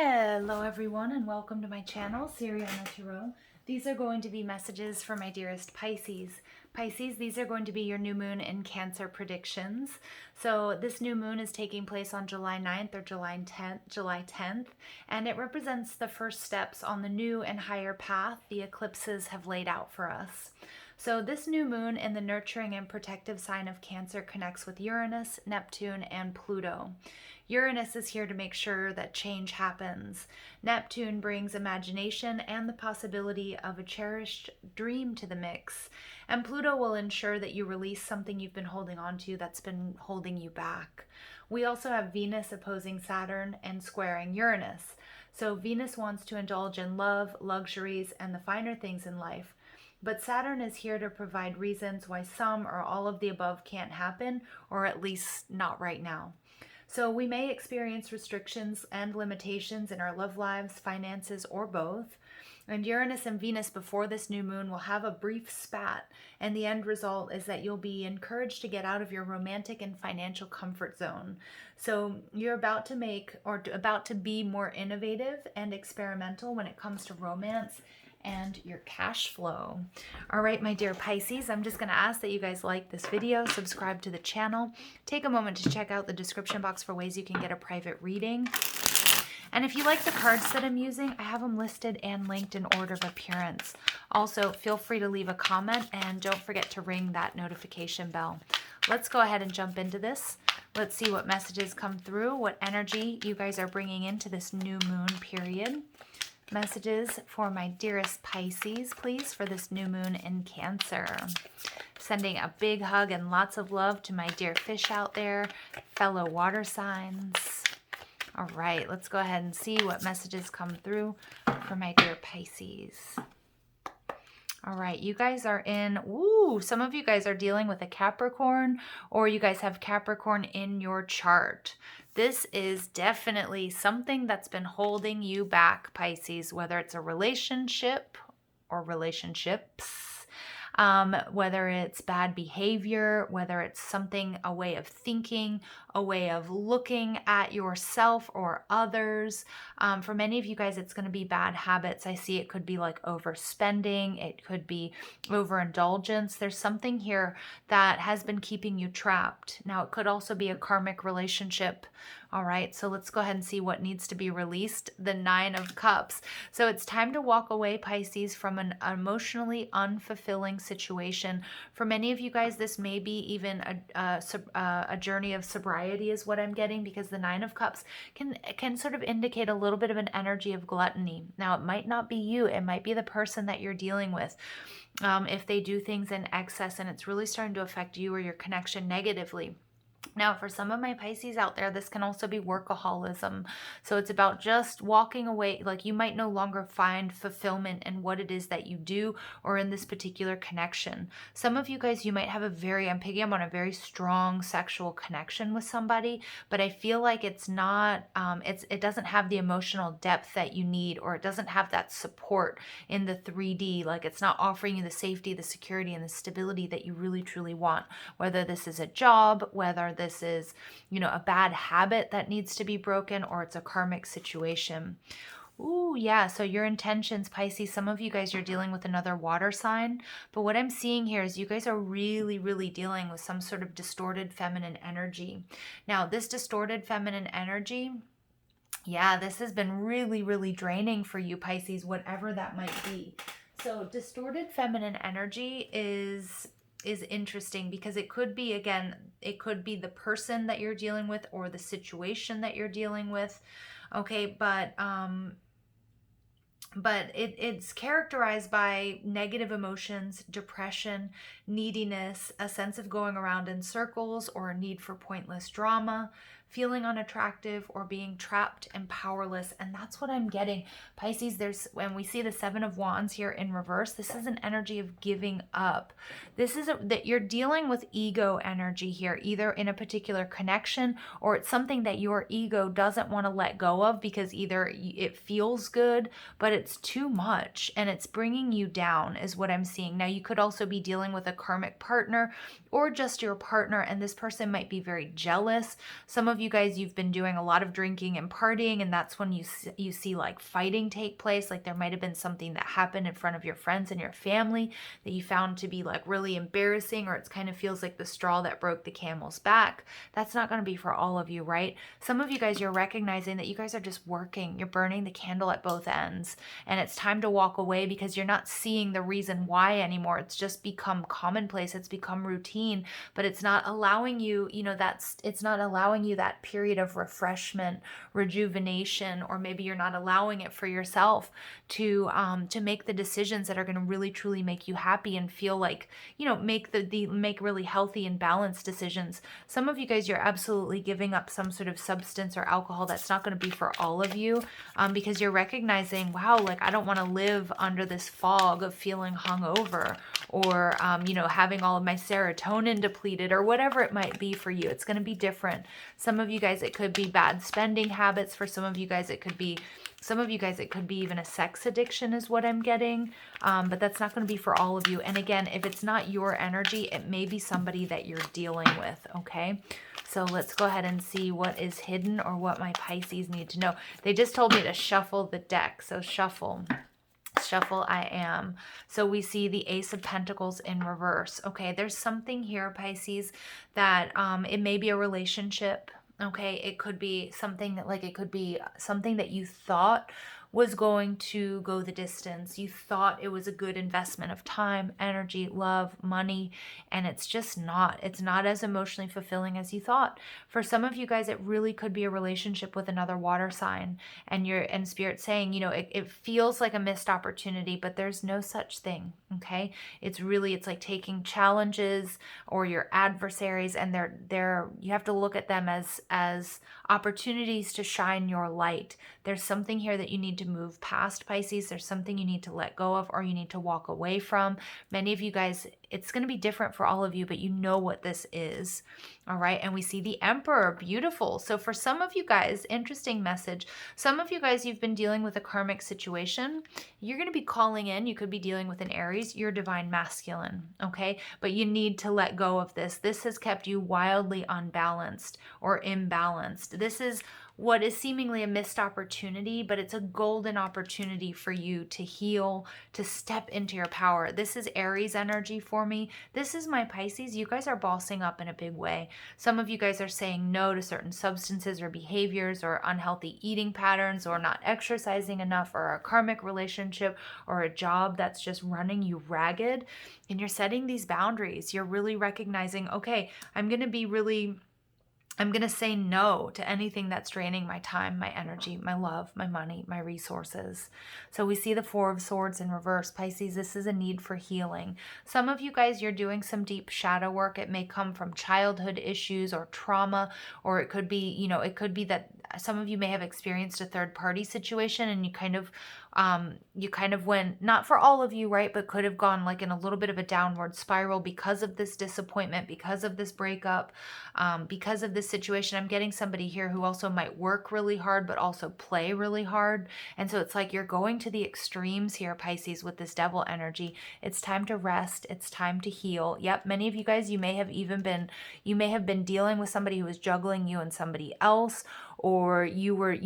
Hello everyone and welcome to my channel, Siriana Tarot. These are going to be messages for my dearest Pisces. Pisces, these are going to be your new moon in Cancer predictions. So this new moon is taking place on July 9th or July 10th, and it represents the first steps on the new and higher path the eclipses have laid out for us. So this new moon in the nurturing and protective sign of Cancer connects with Uranus, Neptune, and Pluto. Uranus is here to make sure that change happens. Neptune brings imagination and the possibility of a cherished dream to the mix. And Pluto will ensure that you release something you've been holding on to that's been holding you back. We also have Venus opposing Saturn and squaring Uranus. So Venus wants to indulge in love, luxuries, and the finer things in life. But Saturn is here to provide reasons why some or all of the above can't happen, or at least not right now. So we may experience restrictions and limitations in our love lives, finances, or both. And Uranus and Venus before this new moon will have a brief spat, and the end result is that you'll be encouraged to get out of your romantic and financial comfort zone. So you're about to be more innovative and experimental when it comes to romance and your cash flow. All right, my dear Pisces, I'm just going to ask that you guys like this video, subscribe to the channel, take a moment to check out the description box for ways you can get a private reading. And if you like the cards that I'm using, I have them listed and linked in order of appearance. Also, feel free to leave a comment and don't forget to ring that notification bell. Let's go ahead and jump into this. Let's see what messages come through, what energy you guys are bringing into this new moon period. Messages for my dearest Pisces, please, for this new moon in Cancer. Sending a big hug and lots of love to my dear fish out there, fellow water signs. All right, let's go ahead and see what messages come through for my dear Pisces. All right, you guys are in, some of you guys are dealing with a Capricorn, or you guys have Capricorn in your chart. This is definitely something that's been holding you back, Pisces, whether it's a relationship or relationships. Whether it's bad behavior, whether it's something, a way of thinking, a way of looking at yourself or others. For many of you guys, it's going to be bad habits. I see it could be like overspending. It could be overindulgence. There's something here that has been keeping you trapped. Now, it could also be a karmic relationship. All right, so let's go ahead and see what needs to be released. The Nine of Cups. So it's time to walk away, Pisces, from an emotionally unfulfilling situation. For many of you guys, this may be even a journey of sobriety is what I'm getting, because the Nine of Cups can sort of indicate a little bit of an energy of gluttony. Now, it might not be you. It might be the person that you're dealing with. If they do things in excess and it's really starting to affect you or your connection negatively. Now, for some of my Pisces out there, this can also be workaholism. So it's about just walking away. Like, you might no longer find fulfillment in what it is that you do or in this particular connection. Some of you guys, you might have I'm picking up on a very strong sexual connection with somebody, but I feel like it's not, it doesn't have the emotional depth that you need, or it doesn't have that support in the 3D. Like, it's not offering you the safety, the security, and the stability that you really, truly want. Whether this is a job, whether this is, a bad habit that needs to be broken, or it's a karmic situation. Ooh, yeah. So your intentions, Pisces, some of you guys, you're dealing with another water sign. But what I'm seeing here is you guys are really, really dealing with some sort of distorted feminine energy. Now, this distorted feminine energy, yeah, this has been really, really draining for you, Pisces, whatever that might be. So distorted feminine energy is interesting, because it could be, again, it could be the person that you're dealing with or the situation that you're dealing with. Okay, but it's characterized by negative emotions, depression, neediness, a sense of going around in circles, or a need for pointless drama, feeling unattractive, or being trapped and powerless. And that's what I'm getting, Pisces. When we see the Seven of Wands here in reverse, this is an energy of giving up. This is that you're dealing with ego energy here, either in a particular connection, or it's something that your ego doesn't want to let go of, because either it feels good, but it's too much and it's bringing you down, is what I'm seeing. Now, you could also be dealing with a karmic partner or just your partner, and this person might be very jealous. Some of of you guys, you've been doing a lot of drinking and partying, and that's when you see like fighting take place. Like there might have been something that happened in front of your friends and your family that you found to be like really embarrassing, or it kind of feels like the straw that broke the camel's back. That's not going to be for all of you, right? Some of you guys, you're recognizing that you guys are just working. You're burning the candle at both ends, and it's time to walk away because you're not seeing the reason why anymore. It's just become commonplace. It's become routine, but it's not allowing you, it's not allowing you that period of refreshment, rejuvenation, or maybe you're not allowing it for yourself to make the decisions that are going to really truly make you happy and feel like, make really healthy and balanced decisions. Some of you guys, you're absolutely giving up some sort of substance or alcohol. That's not going to be for all of you, because you're recognizing, wow, like I don't want to live under this fog of feeling hungover, or having all of my serotonin depleted, or whatever it might be for you. It's going to be different. Some of you guys, it could be bad spending habits. For some of you guys, it could be even a sex addiction is what I'm getting. But that's not going to be for all of you. And again, if it's not your energy, it may be somebody that you're dealing with, okay? So let's go ahead and see what is hidden or what my Pisces need to know. They just told me to shuffle the deck. So shuffle I am. So we see the Ace of Pentacles in reverse. Okay, there's something here, Pisces, that it may be a relationship. Okay, it could be something that you thought was going to go the distance. You thought it was a good investment of time, energy, love, money, and it's just not. It's not as emotionally fulfilling as you thought. For some of you guys, it really could be a relationship with another water sign, and Spirit saying, it feels like a missed opportunity, but there's no such thing. Okay, it's like taking challenges or your adversaries, and you have to look at them as opportunities to shine your light. There's something here that you need to move past, Pisces. There's something you need to let go of, or you need to walk away from. Many of you guys, it's going to be different for all of you, but you know what this is. All right. And we see the Emperor. Beautiful. So for some of you guys, interesting message. Some of you guys, you've been dealing with a karmic situation. You're going to be calling in. You could be dealing with an Aries, your divine masculine. Okay. But you need to let go of this. This has kept you wildly unbalanced or imbalanced. This is what is seemingly a missed opportunity, but it's a golden opportunity for you to heal, to step into your power. This is Aries energy for me. This is my Pisces. You guys are bossing up in a big way. Some of you guys are saying no to certain substances or behaviors or unhealthy eating patterns, or not exercising enough, or a karmic relationship, or a job that's just running you ragged. And you're setting these boundaries. You're really recognizing, okay, I'm going to say no to anything that's draining my time, my energy, my love, my money, my resources. So we see the Four of Swords in reverse. Pisces, this is a need for healing. Some of you guys, you're doing some deep shadow work. It may come from childhood issues or trauma, or it could be, it could be that some of you may have experienced a third-party situation, and you kind of went, not for all of you, right, but could have gone like in a little bit of a downward spiral because of this disappointment, because of this breakup, because of this situation. I'm getting somebody here who also might work really hard, but also play really hard. And so it's like you're going to the extremes here, Pisces, with this Devil energy. It's time to rest. It's time to heal. Yep, many of you guys, you may have been dealing with somebody who was juggling you and somebody else, or you were,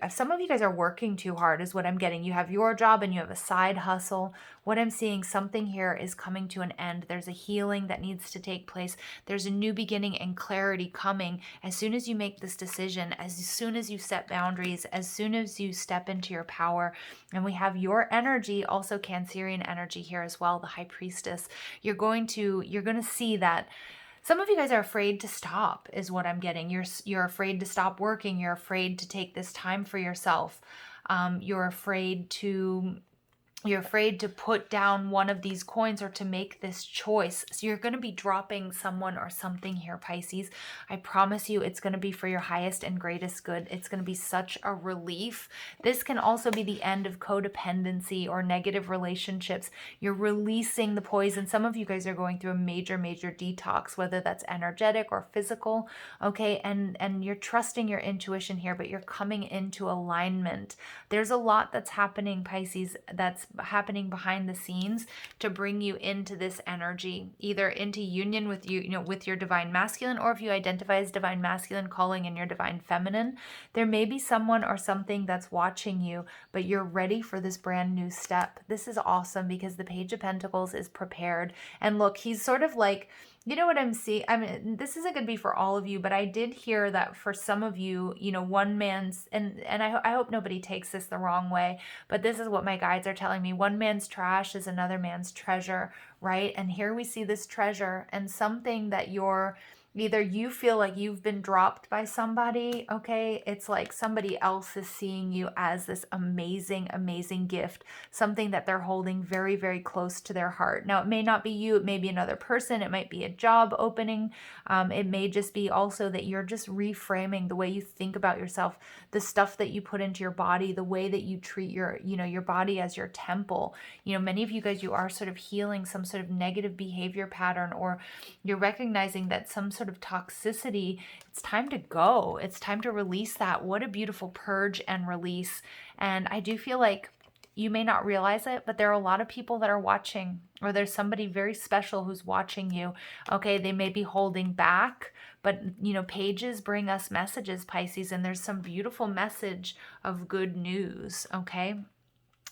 some of you guys are working too hard is what I'm getting. You have your job and you have a side hustle. What I'm seeing, something here is coming to an end. There's a healing that needs to take place. There's a new beginning and clarity coming as soon as you make this decision, as soon as you set boundaries, as soon as you step into your power. And we have your energy, also Cancerian energy here as well, the High Priestess. You're going to see that some of you guys are afraid to stop is what I'm getting. You're afraid to stop working. You're afraid to take this time for yourself. You're afraid to put down one of these coins or to make this choice. So you're going to be dropping someone or something here, Pisces. I promise you it's going to be for your highest and greatest good. It's going to be such a relief. This can also be the end of codependency or negative relationships. You're releasing the poison. Some of you guys are going through a major, major detox, whether that's energetic or physical. Okay. And you're trusting your intuition here, but you're coming into alignment. There's a lot that's happening, Pisces, that's happening behind the scenes to bring you into this energy, either into union with with your divine masculine, or if you identify as divine masculine, calling in your divine feminine. There may be someone or something that's watching you, but you're ready for this brand new step. This is awesome because the Page of Pentacles is prepared. And look, he's sort of like, you know what I'm seeing? I mean, this isn't going to be for all of you, but I did hear that for some of you, one man's, and I hope nobody takes this the wrong way, but this is what my guides are telling me. One man's trash is another man's treasure, right? And here we see this treasure and something that either you feel like you've been dropped by somebody, okay? It's like somebody else is seeing you as this amazing, amazing gift, something that they're holding very, very close to their heart. Now, it may not be you, it may be another person, it might be a job opening. It may just be also that you're just reframing the way you think about yourself, the stuff that you put into your body, the way that you treat your body as your temple. Many of you guys, you are sort of healing some sort of negative behavior pattern, or you're recognizing that some sort of toxicity, it's time to go. It's time to release that. What a beautiful purge and release. And I do feel like you may not realize it, but there are a lot of people that are watching, or there's somebody very special who's watching you. Okay, they may be holding back, but pages bring us messages, Pisces, and there's some beautiful message of good news, okay?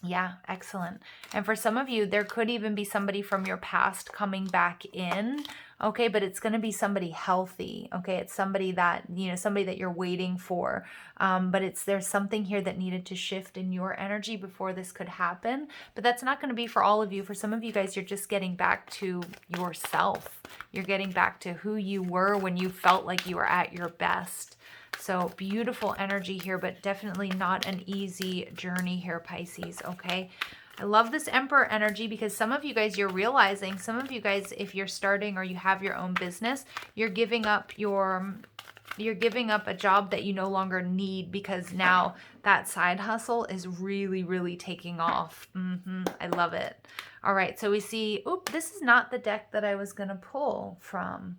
Yeah, excellent. And for some of you, there could even be somebody from your past coming back in, okay? But it's going to be somebody healthy, okay? It's somebody that, somebody that you're waiting for. But there's something here that needed to shift in your energy before this could happen. But that's not going to be for all of you. For some of you guys, you're just getting back to yourself. You're getting back to who you were when you felt like you were at your best. So beautiful energy here, but definitely not an easy journey here, Pisces, okay? I love this Emperor energy because some of you guys, you're realizing, some of you guys, if you're starting or you have your own business, you're giving up a job that you no longer need because now that side hustle is really, really taking off. I love it. All right, so we see, this is not the deck that I was going to pull from.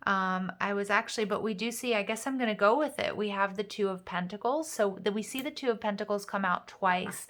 But we do see, I guess I'm going to go with it. We have the Two of Pentacles. So we see the Two of Pentacles come out twice.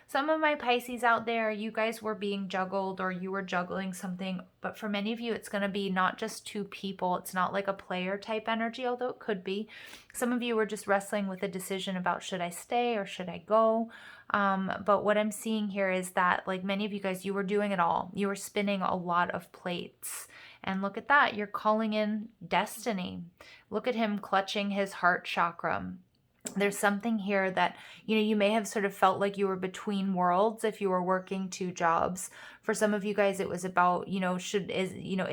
Some of my Pisces out there, you guys were being juggled or you were juggling something. But for many of you, it's going to be not just two people. It's not like a player type energy, although it could be. Some of you were just wrestling with a decision about should I stay or should I go? But what I'm seeing here is that, like many of you guys, you were doing it all. You were spinning a lot of plates. And look at that. You're calling in destiny. Look at him clutching his heart chakra. There's something here that, you may have sort of felt like you were between worlds if you were working two jobs. For some of you guys, it was about, is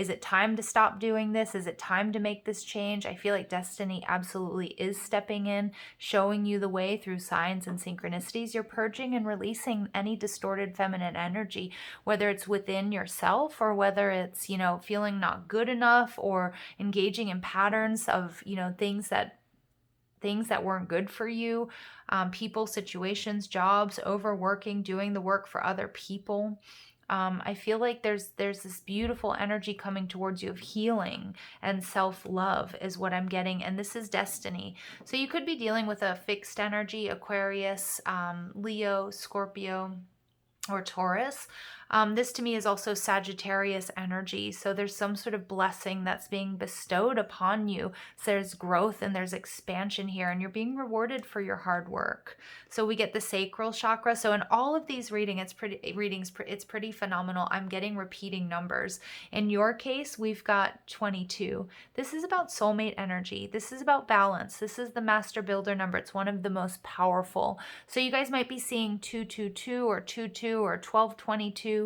it time to stop doing this? Is it time to make this change? I feel like destiny absolutely is stepping in, showing you the way through signs and synchronicities. You're purging and releasing any distorted feminine energy, whether it's within yourself or whether it's, feeling not good enough or engaging in patterns of, things that weren't good for you, people, situations, jobs, overworking, doing the work for other people. I feel like there's this beautiful energy coming towards you of healing and self-love is what I'm getting. And this is destiny. So you could be dealing with a fixed energy, Aquarius, Leo, Scorpio, or Taurus. This to me is also Sagittarius energy. So there's some sort of blessing that's being bestowed upon you. So there's growth and there's expansion here, and you're being rewarded for your hard work. So we get the sacral chakra. So in all of these it's pretty phenomenal. I'm getting repeating numbers. In your case, we've got 22. This is about soulmate energy. This is about balance. This is the master builder number. It's one of the most powerful. So you guys might be seeing 222 or 22 or 1222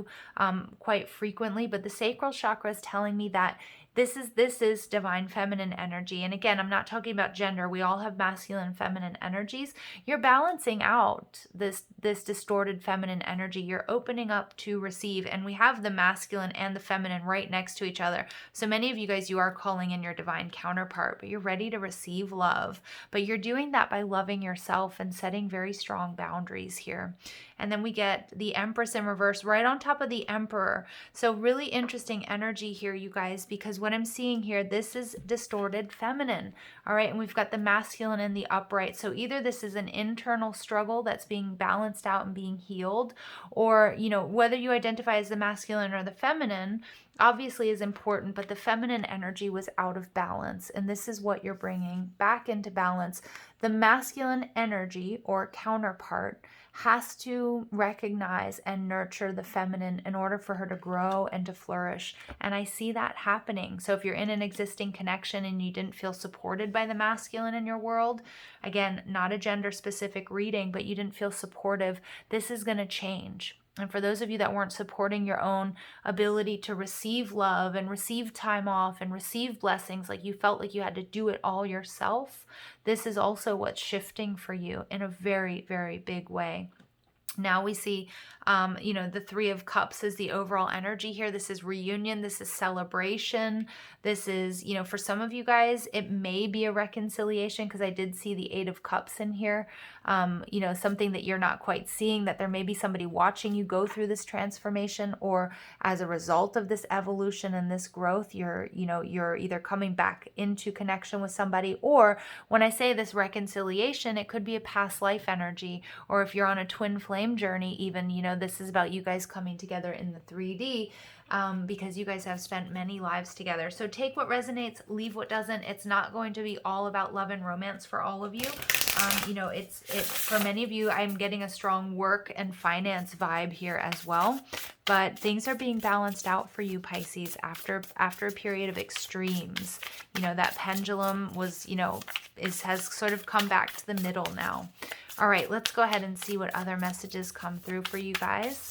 quite frequently, but the sacral chakra is telling me that this is divine feminine energy. And again, I'm not talking about gender. We all have masculine and feminine energies. You're balancing out this distorted feminine energy. You're opening up to receive. And we have the masculine and the feminine right next to each other. So many of you guys, you are calling in your divine counterpart, but you're ready to receive love. But you're doing that by loving yourself and setting very strong boundaries here. And then we get the Empress in reverse right on top of the Emperor. So really interesting energy here, you guys, because what I'm seeing here, this is distorted feminine. All right. And we've got the masculine in the upright. So either this is an internal struggle that's being balanced out and being healed, or, you know, whether you identify as the masculine or the feminine, obviously is important, but the feminine energy was out of balance. And this is what you're bringing back into balance. The masculine energy or counterpart has to recognize and nurture the feminine in order for her to grow and to flourish. And I see that happening. So if you're in an existing connection and you didn't feel supported by the masculine in your world, again, not a gender specific reading, but you didn't feel supportive, this is going to change. And for those of you that weren't supporting your own ability to receive love and receive time off and receive blessings, like you felt like you had to do it all yourself, this is also what's shifting for you in a very, very big way. Now we see, you know, the Three of Cups is the overall energy here. This is reunion. This is celebration. This is, you know, for some of you guys, it may be a reconciliation because I did see the Eight of Cups in here. You know, something that you're not quite seeing, that there may be somebody watching you go through this transformation, or as a result of this evolution and this growth, you're either coming back into connection with somebody, or when I say this reconciliation, it could be a past life energy, or if you're on a twin flame journey even, you know, this is about you guys coming together in the 3D, because you guys have spent many lives together. So take what resonates, leave what doesn't. It's not going to be all about love and romance for all of you. You know, it's for many of you, I'm getting a strong work and finance vibe here as well. But things are being balanced out for you, Pisces, after a period of extremes. You know, that pendulum was, you know, has sort of come back to the middle now. All right, let's go ahead and see what other messages come through for you guys.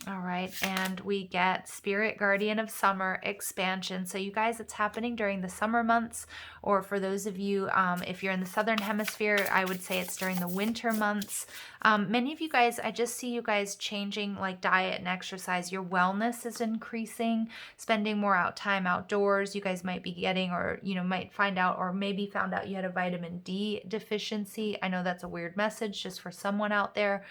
All right, and we get Spirit Guardian of Summer expansion. So you guys, it's happening during the summer months, or for those of you, if you're in the Southern Hemisphere, I would say it's during the winter months. Many of you guys, I just see you guys changing like diet and exercise. Your wellness is increasing, spending more time outdoors. You guys might be getting, or, you know, might find out, or maybe found out you had a vitamin D deficiency. I know that's a weird message just for someone out there.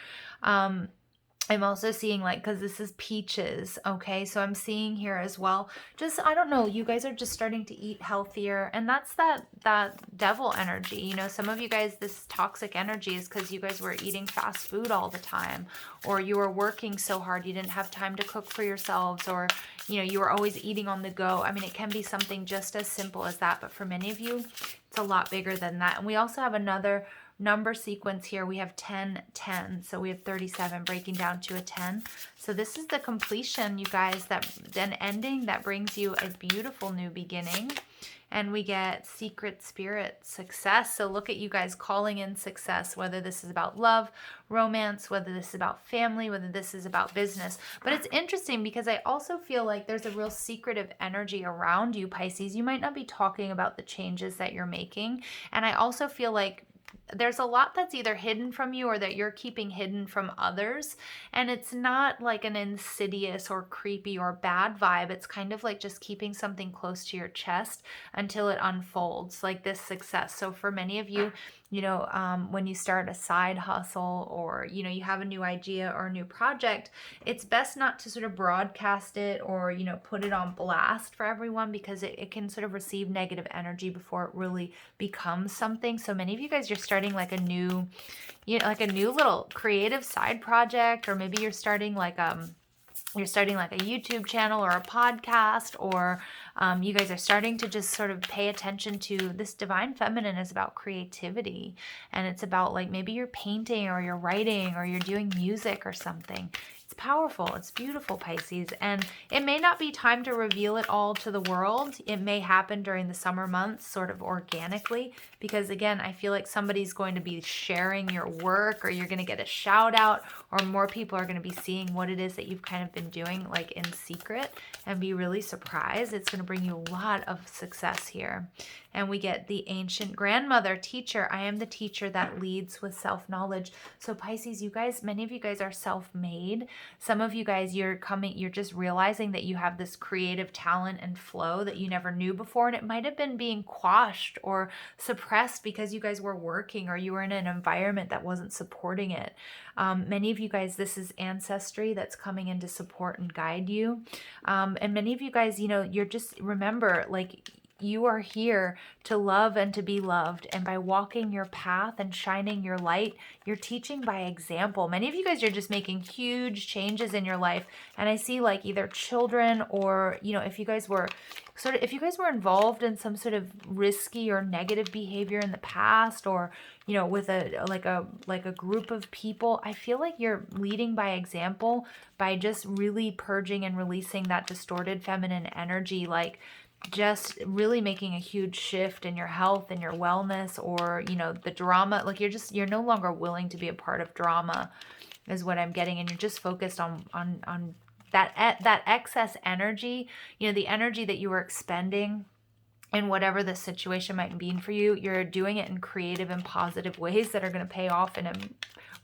I'm also seeing, like, because this is peaches, okay? So I'm seeing here as well, just, I don't know, you guys are just starting to eat healthier, and that's that devil energy. You know, some of you guys, this toxic energy is because you guys were eating fast food all the time, or you were working so hard you didn't have time to cook for yourselves, or, you know, you were always eating on the go. I mean, it can be something just as simple as that, but for many of you, it's a lot bigger than that. And we also have another number sequence here. We have 10, 10. So we have 37 breaking down to a 10. So this is the completion, you guys, that an ending that brings you a beautiful new beginning. And we get secret spirit success. So look at you guys calling in success, whether this is about love, romance, whether this is about family, whether this is about business. But it's interesting because I also feel like there's a real secretive energy around you, Pisces. You might not be talking about the changes that you're making. And I also feel like there's a lot that's either hidden from you or that you're keeping hidden from others. And it's not like an insidious or creepy or bad vibe. It's kind of like just keeping something close to your chest until it unfolds, like this success. So for many of you, you know, when you start a side hustle, or, you know, you have a new idea or a new project, it's best not to sort of broadcast it or, you know, put it on blast for everyone, because it can sort of receive negative energy before it really becomes something. So many of you guys, you're starting like a new, you know, like a new little creative side project, or maybe you're starting like a YouTube channel or a podcast, or you guys are starting to just sort of pay attention to this divine feminine is about creativity. And it's about, like, maybe you're painting or you're writing or you're doing music or something. It's powerful. It's beautiful, Pisces. And it may not be time to reveal it all to the world. It may happen during the summer months, sort of organically, because again, I feel like somebody's going to be sharing your work, or you're going to get a shout out, or more people are going to be seeing what it is that you've kind of been doing, like in secret, and be really surprised. It's going to bring you a lot of success here. And we get the ancient grandmother teacher. I am the teacher that leads with self-knowledge. So Pisces, you guys, many of you guys are self-made. Some of you guys, you're just realizing that you have this creative talent and flow that you never knew before. And it might have been being quashed or suppressed because you guys were working or you were in an environment that wasn't supporting it. Many of you guys, this is ancestry that's coming in to support and guide you. And many of you guys, you know, you're just, remember, like, you are here to love and to be loved. And by walking your path and shining your light, you're teaching by example. Many of you guys are just making huge changes in your life. And I see like either children or, you know, if you guys were involved in some sort of risky or negative behavior in the past, or, you know, with a group of people, I feel like you're leading by example by just really purging and releasing that distorted feminine energy, like just really making a huge shift in your health and your wellness, or, you know, the drama. Like you're no longer willing to be a part of drama is what I'm getting. And you're just focused on that excess energy, you know, the energy that you were expending in whatever the situation might mean for you. You're doing it in creative and positive ways that are going to pay off in a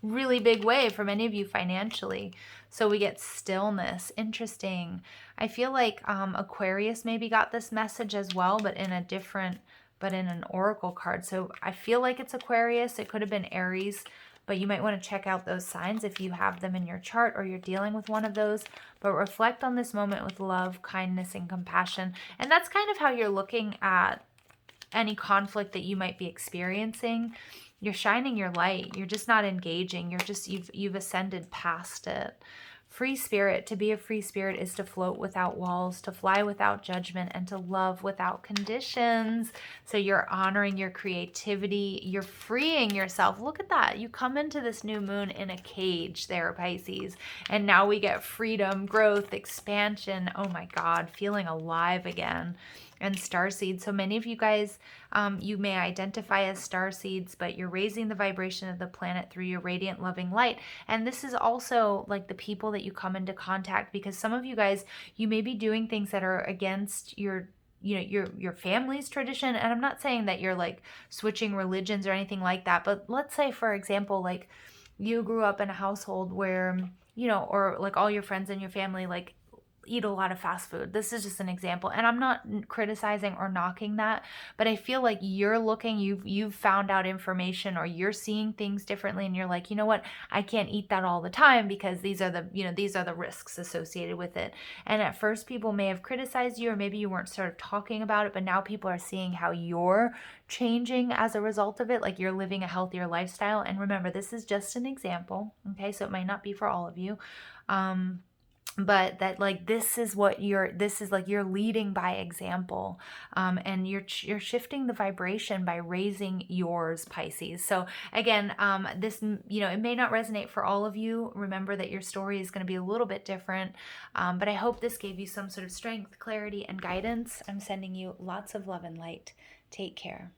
really big way for many of you financially. So we get stillness. Interesting. I feel like Aquarius maybe got this message as well, but in an oracle card. So I feel like it's Aquarius. It could have been Aries, but you might want to check out those signs if you have them in your chart or you're dealing with one of those. But reflect on this moment with love, kindness, and compassion. And that's kind of how you're looking at any conflict that you might be experiencing. You're shining your light. You're just not engaging. You've ascended past it. Free spirit. To be a free spirit is to float without walls, to fly without judgment, and to love without conditions. So you're honoring your creativity. You're freeing yourself. Look at that. You come into this new moon in a cage there, Pisces. And now we get freedom, growth, expansion. Oh my God, feeling alive again. And starseeds. So many of you guys, you may identify as starseeds, but you're raising the vibration of the planet through your radiant, loving light. And this is also like the people that you come into contact, because some of you guys, you may be doing things that are against your family's tradition. And I'm not saying that you're like switching religions or anything like that, but let's say, for example, like you grew up in a household where, you know, or like all your friends and your family, like, eat a lot of fast food. This is just an example. And I'm not criticizing or knocking that, but I feel like you're looking, you've found out information, or you're seeing things differently, and you're like, you know what, I can't eat that all the time because these are the risks associated with it. And at first people may have criticized you, or maybe you weren't sort of talking about it, but now people are seeing how you're changing as a result of it, like you're living a healthier lifestyle. And remember, this is just an example, okay? So it might not be for all of you. But that, like, this is like you're leading by example, and you're shifting the vibration by raising yours, Pisces. So again, this, you know, it may not resonate for all of you. Remember that your story is going to be a little bit different, but I hope this gave you some sort of strength, clarity, and guidance. I'm sending you lots of love and light. Take care.